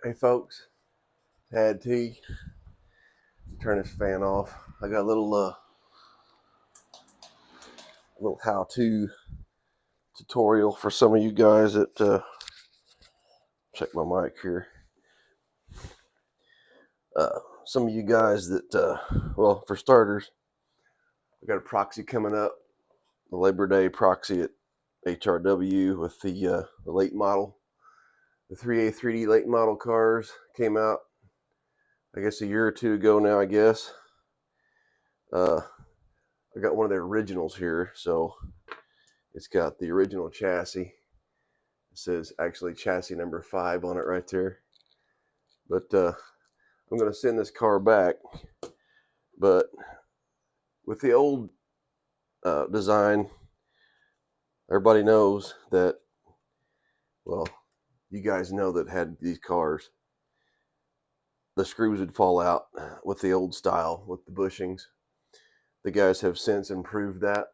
Hey folks, had tea. Turn this fan off. I got a little how-to tutorial for some of you guys that check my mic here. Some of you guys that well, for starters, we got a proxy coming up, the Labor Day proxy at HRW with the late model, the 3A 3D late model cars came out. I guess a year or two ago now. I guess. I got one of their originals here, so it's got the original chassis. It says actually chassis number 5 on it right there. But I'm going to send this car back. But with the old design, everybody knows that, well, you guys know that had these cars, the screws would fall out with the old style, with the bushings. The guys have since improved that.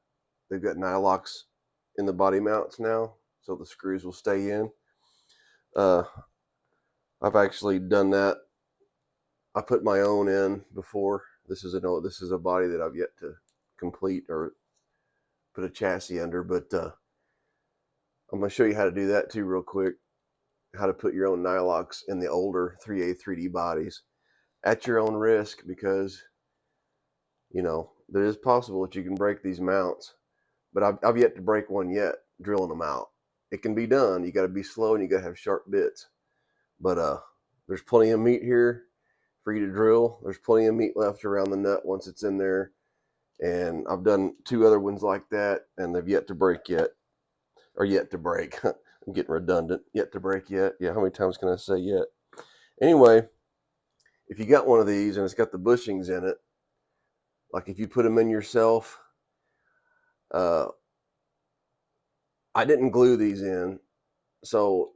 They've got Nylox in the body mounts now, so the screws will stay in. I've actually done that. I put my own in before. This is a body that I've yet to complete or put a chassis under, but I'm going to show you how to do that too real quick. How to put your own Nylox in the older 3A 3D bodies at your own risk, because you know it is possible that you can break these mounts, but I've yet to break one yet drilling them out. It can be done. You got to be slow and you got to have sharp bits, but there's plenty of meat here for you to drill. There's plenty of meat left around the nut once it's in there, and I've done 2 other ones like that, and they've yet to break yet, or yet to break. I'm getting redundant. Yet to break yet. Yeah, how many times can I say yet? Anyway, if you got one of these and it's got the bushings in it, like if you put them in yourself, I didn't glue these in, so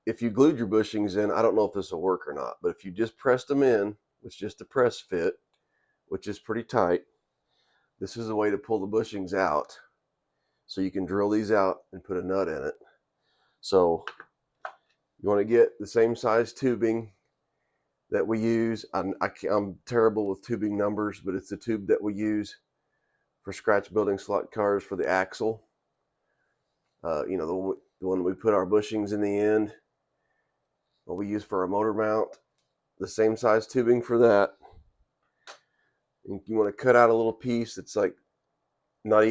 if you glued your bushings in, I don't know if this will work or not, but if you just pressed them in with just a press fit, which is pretty tight, this is a way to pull the bushings out, so you can drill these out and put a nut in it. So you want to get the same size tubing that we use. I'm terrible with tubing numbers, but it's the tube that we use for scratch building slot cars for the axle. The one we put our bushings in the end, what we use for our motor mount, the same size tubing for that. And you want to cut out a little piece that's like not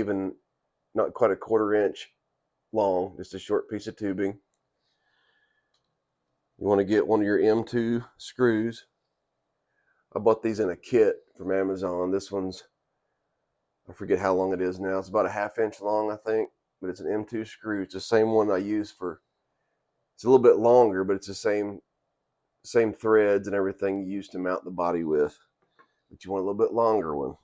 quite a 1/4 inch long, just a short piece of tubing. You want to get one of your M2 screws. I bought these in a kit from Amazon. This one's, I forget how long it is now. It's about a 1/2 inch long, I think, but it's an M2 screw. It's the same one I use for, it's a little bit longer, but it's the same threads and everything you use to mount the body with. But you want a little bit longer one.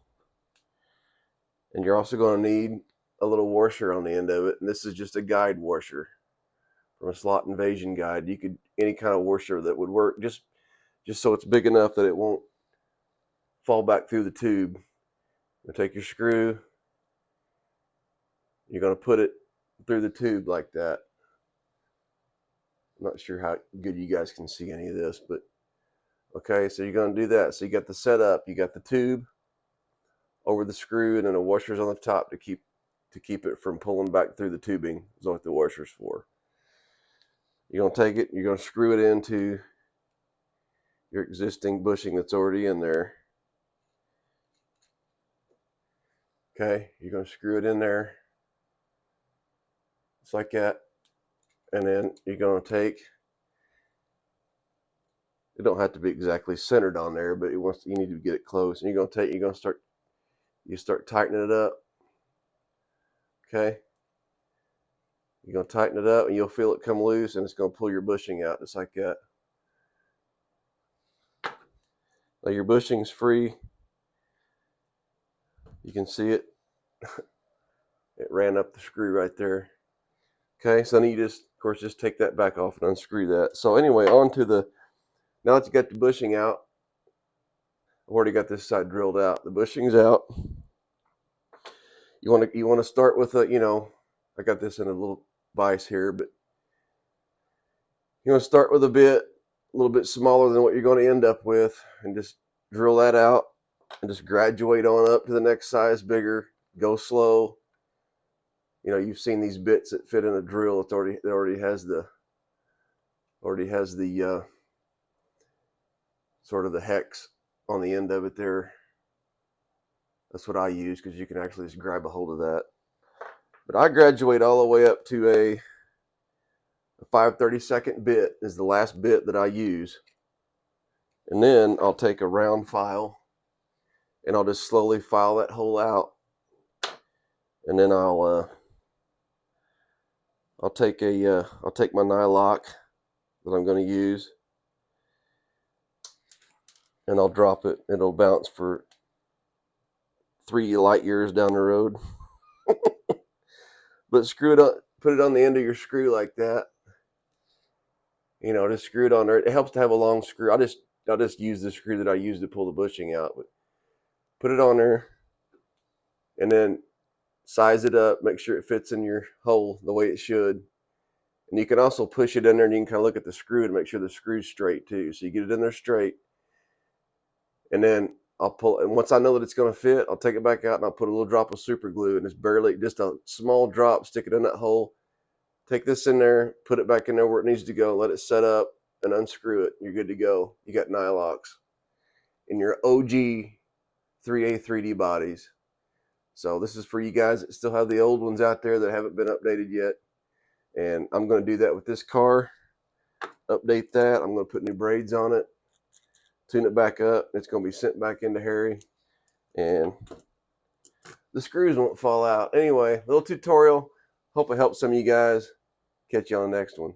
And you're also going to need a little washer on the end of it. And this is just a guide washer from a Slot Invasion guide. You could, any kind of washer that would work, just so it's big enough that it won't fall back through the tube. You take your screw, you're going to put it through the tube like that. I'm not sure how good you guys can see any of this, but okay, so you're going to do that. So you got the setup, you got the tube over the screw, and then the washer's on the top to keep it from pulling back through the tubing. Is what the washer's for. You're going to take it, you're going to screw it into your existing bushing that's already in there. Okay, you're going to screw it in there just like that, and then you're going to take, it don't have to be exactly centered on there, but you need to get it close, and you're going to start tightening it up. Okay, you're going to tighten it up and you'll feel it come loose, and it's going to pull your bushing out just like that. Now your bushing's free. You can see it. It ran up the screw right there. Okay, so then you just, of course, just take that back off and unscrew that. So anyway, now that you got the bushing out, I've already got this side drilled out. The bushing's out. You want to start with I got this in a little vise here, but you want to start with a bit little bit smaller than what you're going to end up with, and just drill that out and just graduate on up to the next size bigger. Go slow. You know, you've seen these bits that fit in a drill. It already has the sort of the hex on the end of it there. That's what I use because you can actually just grab a hold of that. But I graduate all the way up to a 5/32 bit is the last bit that I use. And then I'll take a round file and I'll just slowly file that hole out. And then I'll take my nylock that I'm going to use, and I'll drop it. It'll bounce for 3 light years down the road. But screw it up, put it on the end of your screw like that. You know, just screw it on there. It helps to have a long screw. I'll just use the screw that I use to pull the bushing out. But put it on there, and then size it up. Make sure it fits in your hole the way it should. And you can also push it in there, and you can kind of look at the screw to make sure the screw's straight too. So you get it in there straight, and then I'll pull. And once I know that it's going to fit, I'll take it back out and I'll put a little drop of super glue, and it's barely just a small drop. Stick it in that hole. Take this in there, put it back in there where it needs to go. Let it set up, and unscrew it. You're good to go. You got nylocks in your OG 3A 3D bodies. So this is for you guys that still have the old ones out there that haven't been updated yet. And I'm going to do that with this car. Update that. I'm going to put new braids on it, tune it back up. It's going to be sent back into Harry, and the screws won't fall out. Anyway, little tutorial. Hope it helps some of you guys. Catch you on the next one.